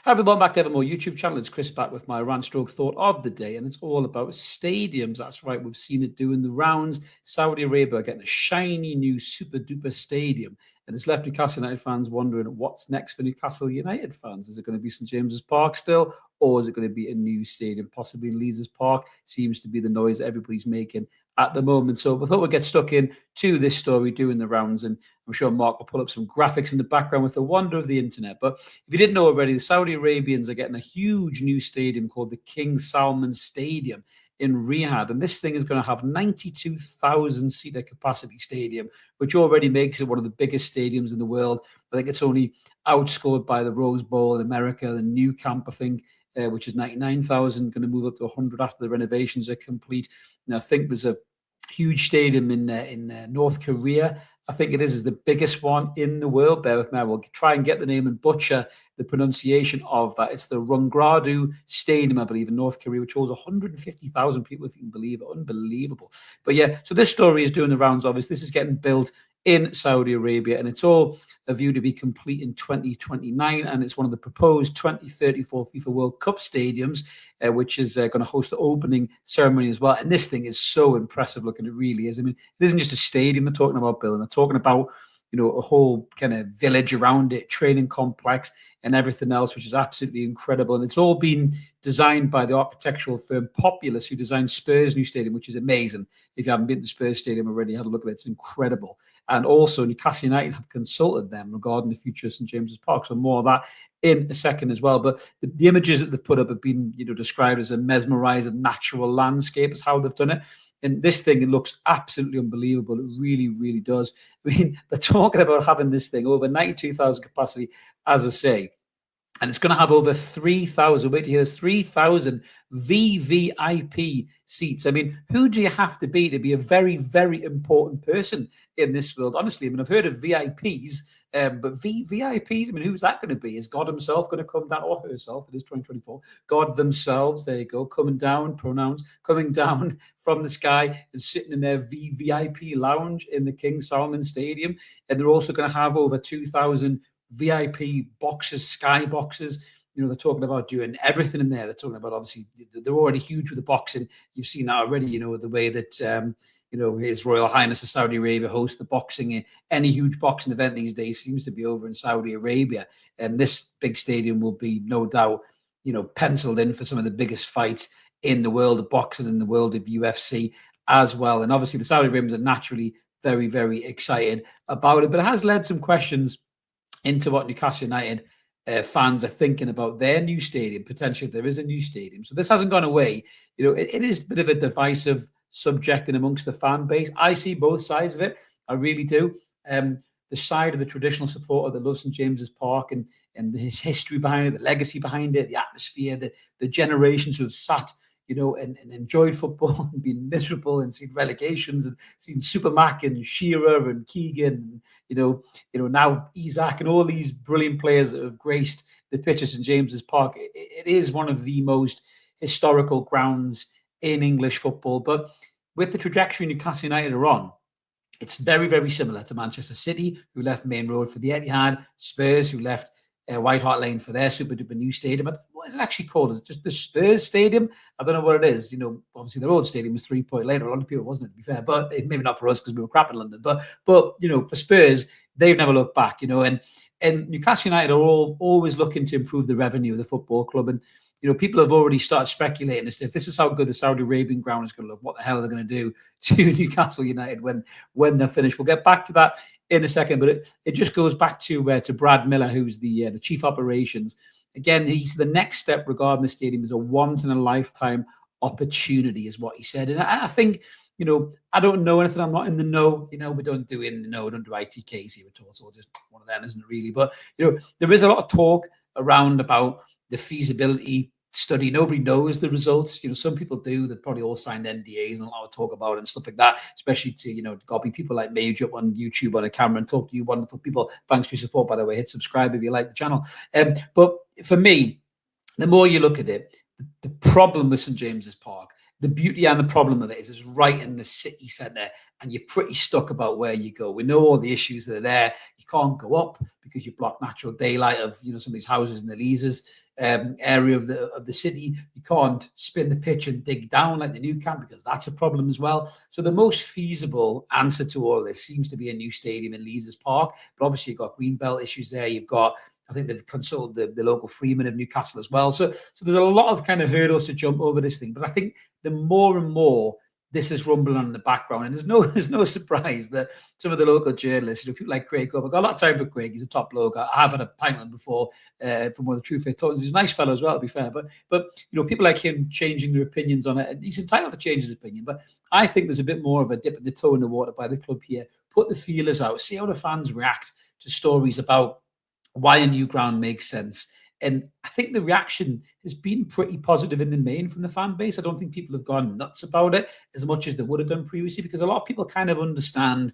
Hi everyone, back to Evermore YouTube channel. It's Chris back with my rant stroke thought of the day, and it's all about stadiums. That's right, we've seen it doing the rounds. Saudi Arabia getting a shiny new super duper stadium, and it's left Newcastle United fans wondering what's next for Newcastle United fans. Is it going to be St James's Park still, or is it going to be a new stadium, possibly Leazes Park? Seems to be the noise everybody's making at the moment. So we thought we'd get stuck in to this story doing the rounds, and I'm sure Mark will pull up some graphics in the background with the wonder of the internet. But if you didn't know already, the Saudi Arabians are getting a huge new stadium called the King Salman Stadium in Riyadh. And this thing is going to have 92,000 seater capacity stadium, which already makes it one of the biggest stadiums in the world. I think it's only outscored by the Rose Bowl in America, the New Camp, I think, which is 99,000, going to move up to 100 after the renovations are complete. And I think there's a huge stadium in North Korea. I think it is the biggest one in the world. Bear with me. I will try and get the name and butcher the pronunciation of that. It's the Rungradu Stadium, I believe, in North Korea, which holds 150,000 people, if you can believe it. Unbelievable. But yeah, so this story is doing the rounds, obviously. This is getting built in Saudi Arabia, and it's all a view to be complete in 2029, and it's one of the proposed 2034 FIFA World Cup stadiums, which is going to host the opening ceremony as well. And this thing is so impressive looking, it really is. I mean, it isn't just a stadium they're talking about building, they're talking about, you know, a whole kind of village around it, training complex and everything else, which is absolutely incredible. And it's all been designed by the architectural firm Populous, who designed Spurs' new stadium, which is amazing. If you haven't been to Spurs Stadium already, had a look at it. It's incredible. And also Newcastle United have consulted them regarding the future of St James's Park. So more of that in a second as well. But the images that they've put up have been, you know, described as a mesmerizing natural landscape is how they've done it. And this thing, it looks absolutely unbelievable. It really, really does. I mean, they're talking about having this thing over 92,000 capacity, as I say. And it's going to have over 3,000, wait to hear this, 3,000 VVIP seats. I mean, who do you have to be a very, very important person in this world? Honestly, I mean, I've heard of VIPs, but VVIPs, I mean, who's that going to be? Is God himself going to come down, or herself? It is 2024. God themselves, there you go, coming down, pronouns, coming down from the sky and sitting in their VVIP lounge in the King Salman Stadium. And they're also going to have over 2,000 VIP boxes, sky boxes. You know, they're talking about doing everything in there. They're talking about, obviously, they're already huge with the boxing. You've seen that already, you know, the way that, you know, His Royal Highness of Saudi Arabia hosts the boxing. Any huge boxing event these days seems to be over in Saudi Arabia. And this big stadium will be, no doubt, you know, penciled in for some of the biggest fights in the world of boxing, in the world of UFC as well. And obviously the Saudi Arabians are naturally very, very excited about it. But it has led some questions into what Newcastle United fans are thinking about their new stadium, potentially if there is a new stadium. So this hasn't gone away. You know, it is a bit of a divisive subject in amongst the fan base. I see both sides of it. I really do. The side of the traditional supporter that loves St James's Park and his history behind it, the legacy behind it, the atmosphere, the generations who have sat, you know, and enjoyed football and been miserable and seen relegations and seen Supermac and Shearer and Keegan, and, you know, now Isaac and all these brilliant players that have graced the pitch at St James's Park. It is one of the most historical grounds in English football. But with the trajectory Newcastle United are on, it's very, very similar to Manchester City, who left Main Road for the Etihad, Spurs, who left White Hart Lane for their super duper new stadium. What is it actually called? Is it just the Spurs Stadium? I don't know what it is. You know, obviously their old stadium was 3 Point Lane. A lot of people, wasn't it, to be fair, but maybe not for us because we were crap in London. But you know, for Spurs, they've never looked back. You know, and Newcastle United are always looking to improve the revenue of the football club. And you know, people have already started speculating as to if this is how good the Saudi Arabian ground is going to look, what the hell are they going to do to Newcastle United when they're finished? We'll get back to that in a second, but it just goes back to Brad Miller, who's the chief operations. Again, he's the next step regarding the stadium is a once in a lifetime opportunity, is what he said. And I think, you know, I don't know anything. I'm not in the know. You know, we don't do in the know. We don't do ITKs here at all. So just one of them, isn't it really? But you know, there is a lot of talk around about the feasibility study. Nobody knows the results. You know, some people do. They've probably all signed NDAs and a lot of talk about it and stuff like that, especially to, you know, got to be people like me who jump on YouTube on a camera and talk to you wonderful people. Thanks for your support, by the way. Hit subscribe if you like the channel. But for me, the more you look at it, the problem with St James's Park, the beauty and the problem of it is it's right in the city centre, and you're pretty stuck about where you go. We know all the issues that are there. You can't go up because you block natural daylight of some of these houses in the Leazes area of the city. You can't spin the pitch and dig down like the new camp because that's a problem as well. So the most feasible answer to all this seems to be a new stadium in Leazes Park. But obviously you've got greenbelt issues there. You've got, I think they've consulted the local freeman of Newcastle as well. So there's a lot of kind of hurdles to jump over this thing. But I think the more and more this is rumbling on in the background, and there's no surprise that some of the local journalists, people like Craig Cope, I've got a lot of time for Craig. He's a top bloke. I have had a pint with him before from one of the True Faith Talks. He's a nice fellow as well, to be fair. But people like him changing their opinions on it, and he's entitled to change his opinion. But I think there's a bit more of a dip in the toe in the water by the club here. Put the feelers out, see how the fans react to stories about why a new ground makes sense. And I think the reaction has been pretty positive in the main from the fan base. I don't think people have gone nuts about it as much as they would have done previously, because a lot of people kind of understand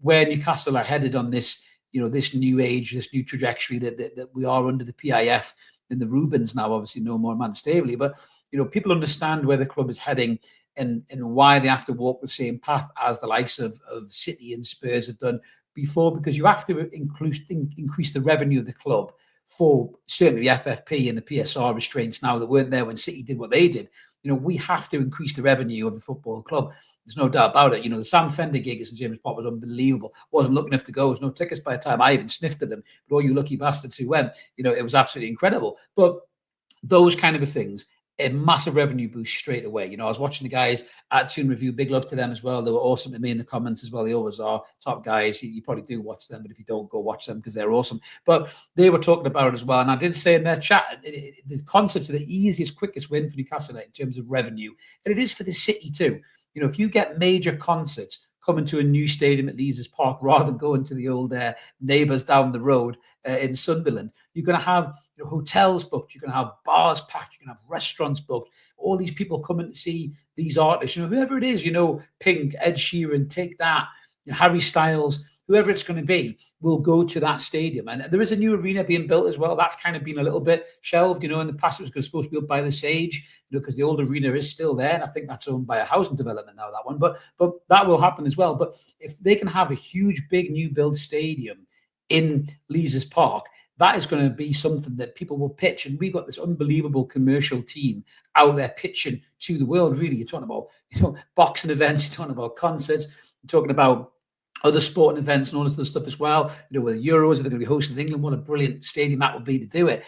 where Newcastle are headed on this, this new age, this new trajectory that we are under the PIF and the Rubens now, obviously no more Man Staveley. But, people understand where the club is heading and why they have to walk the same path as the likes of City and Spurs have done before, because you have to increase the revenue of the club for certainly the FFP and the PSR restraints now that weren't there when City did what they did. We have to increase the revenue of the football club. There's no doubt about it. The Sam Fender gig at St James Park was unbelievable. Wasn't lucky enough to go. There was no tickets by the time I even sniffed at them. But all you lucky bastards who went, it was absolutely incredible. But those kind of things, a massive revenue boost straight away. I was watching the guys at Tune Review. Big love to them as well. They were awesome to me in the comments as well. They always are top guys. You probably do watch them, but if you don't, go watch them because they're awesome. But they were talking about it as well. And I did say in their chat, the concerts are the easiest, quickest win for Newcastle in terms of revenue. And it is for the city too. If you get major concerts coming to a new stadium at Leazes Park rather than going to the old neighbours down the road in Sunderland, you're going to have hotels booked, you're going to have bars packed, you're going to have restaurants booked, all these people coming to see these artists, whoever it is, Pink, Ed Sheeran, Take That, Harry Styles, whoever it's going to be, will go to that stadium. And there is a new arena being built as well. That's kind of been a little bit shelved. In the past it was supposed to be up by the Sage, because the old arena is still there. And I think that's owned by a housing development now, that one. But that will happen as well. But if they can have a huge, big new build stadium in Leazes Park, that is going to be something that people will pitch. And we've got this unbelievable commercial team out there pitching to the world, really. You're talking about, boxing events, you're talking about concerts, you're talking about other sporting events and all this other stuff as well. With the Euros, they're going to be hosted in England. What a brilliant stadium that would be to do it.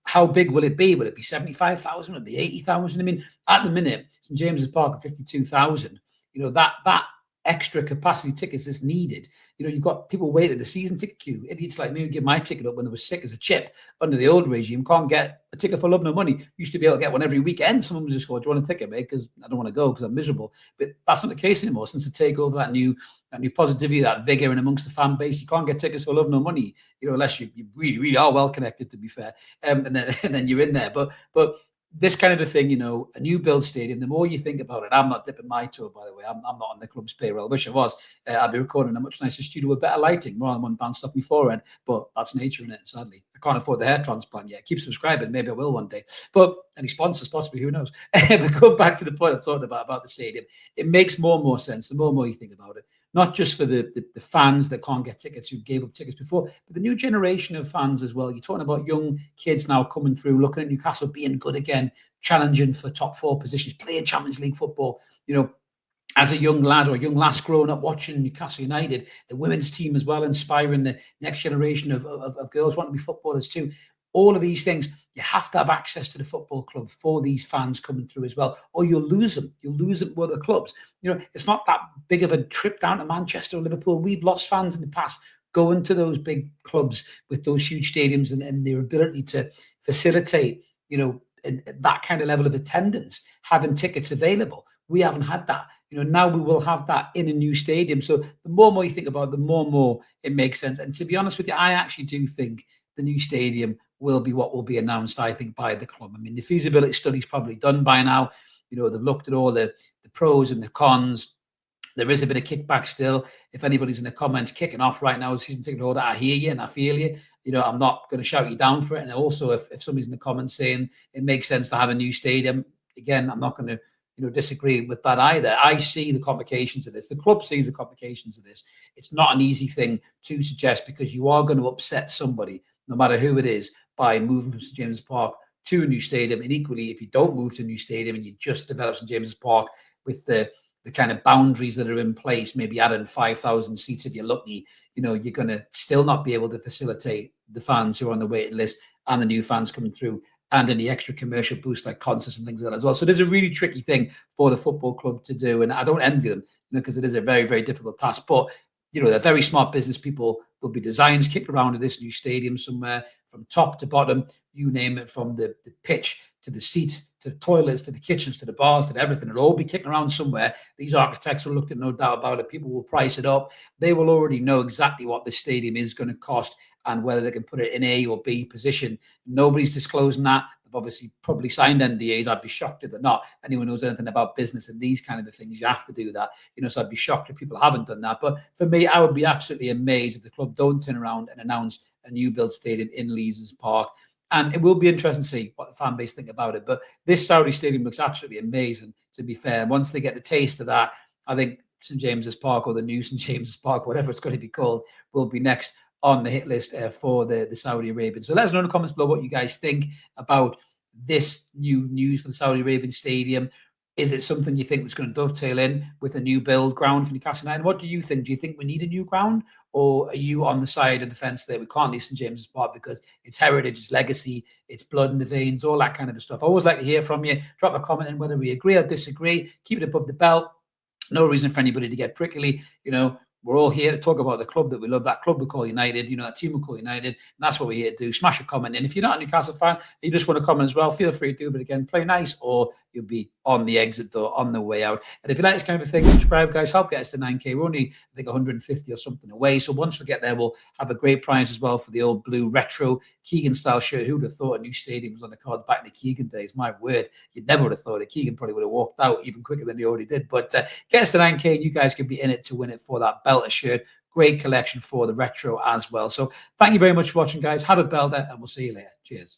How big will it be? Will it be 75,000? Will it be 80,000? I mean, at the minute, St James's Park at 52,000. That extra capacity tickets that's needed. You've got people waiting the season ticket queue. Idiots like me would give my ticket up when they were sick as a chip under the old regime. Can't get a ticket for love nor money. Used to be able to get one every weekend. Someone would just go, "Do you want a ticket, mate? Because I don't want to go because I'm miserable." But that's not the case anymore. Since the takeover, that new positivity, that vigor in amongst the fan base, you can't get tickets for love nor money. Unless you really, really are well connected, to be fair. And then you're in there. But this kind of a thing, a new build stadium, the more you think about it, I'm not dipping my toe, by the way. I'm not on the club's payroll. I wish I was. I'd be recording in a much nicer studio with better lighting rather than one bounced off my forehead. But that's nature in it, sadly. I can't afford the hair transplant yet. Keep subscribing. Maybe I will one day. But any sponsors, possibly, who knows? But going back to the point I'm talking about the stadium, it makes more and more sense the more and more you think about it. Not just for the fans that can't get tickets, who gave up tickets before, but the new generation of fans as well. You're talking about young kids now coming through, looking at Newcastle being good again, challenging for top 4 positions, playing Champions League football. As a young lad or young lass growing up watching Newcastle United, the women's team as well, inspiring the next generation of girls wanting to be footballers too. All of these things, you have to have access to the football club for these fans coming through as well, or you'll lose them. You'll lose them with other clubs. It's not that big of a trip down to Manchester or Liverpool. We've lost fans in the past going to those big clubs with those huge stadiums and their ability to facilitate, that kind of level of attendance, having tickets available. We haven't had that. Now we will have that in a new stadium. So the more and more you think about it, the more and more it makes sense. And to be honest with you, I actually do think the new stadium will be what will be announced, I think, by the club. I mean, the feasibility study is probably done by now. They've looked at all the pros and the cons. There is a bit of kickback still. If anybody's in the comments kicking off right now, season ticket holder, I hear you and I feel you. I'm not going to shout you down for it. And also, if somebody's in the comments saying it makes sense to have a new stadium, again, I'm not going to disagree with that either. I see the complications of this. The club sees the complications of this. It's not an easy thing to suggest, because you are going to upset somebody, no matter who it is, by moving from St James's Park to a new stadium. And equally, if you don't move to a new stadium and you just develop St James's Park with the kind of boundaries that are in place, maybe adding 5,000 seats if you're lucky, you're going to still not be able to facilitate the fans who are on the waiting list and the new fans coming through, and any extra commercial boost like concerts and things like that as well. So there's a really tricky thing for the football club to do, and I don't envy them, because it is a very, very difficult task. But they're very smart business people. There'll be designs kicked around in this new stadium somewhere, from top to bottom, you name it, from the pitch to the seats to the toilets to the kitchens to the bars to everything. It'll all be kicking around somewhere. These architects will look at, no doubt about it. People will price it up. They will already know exactly what the stadium is going to cost and whether they can put it in A or B position. Nobody's disclosing that. They've obviously probably signed NDAs. I'd be shocked if they're not. Anyone knows anything about business and these kind of things, you have to do that. So I'd be shocked if people haven't done that. But for me, I would be absolutely amazed if the club don't turn around and announce a new build stadium in Lees's Park. And it will be interesting to see what the fan base think about it. But this Saudi stadium looks absolutely amazing, to be fair. And once they get the taste of that, I think St James's Park, or the new St James's Park, whatever it's going to be called, will be next on the hit list for the Saudi Arabians. So let us know in the comments below what you guys think about this new news for the Saudi Arabian stadium. Is it something you think that's going to dovetail in with a new build ground for Newcastle United? What do you think? Do you think we need a new ground? Or are you on the side of the fence that we can't leave St James's Park because it's heritage, it's legacy, it's blood in the veins, all that kind of stuff? I always like to hear from you. Drop a comment in whether we agree or disagree. Keep it above the belt. No reason for anybody to get prickly. We're all here to talk about the club that we love, that club we call United, that team we call United. And that's what we're here to do. Smash a comment. And if you're not a Newcastle fan, and you just want to comment as well, feel free to do. But again, play nice, or you'll be on the exit door on the way out. And if you like this kind of thing, subscribe, guys. Help get us to 9K. We're only, I think, 150 or something away. So once we get there, we'll have a great prize as well for the old blue retro Keegan style shirt. Who would have thought a new stadium was on the cards back in the Keegan days? My word, you never would have thought it. Keegan probably would have walked out even quicker than he already did. But get us to 9K, and you guys could be in it to win it for that belter shirt. Great collection for the retro as well. So thank you very much for watching, guys. Have a belter, and we'll see you later. Cheers.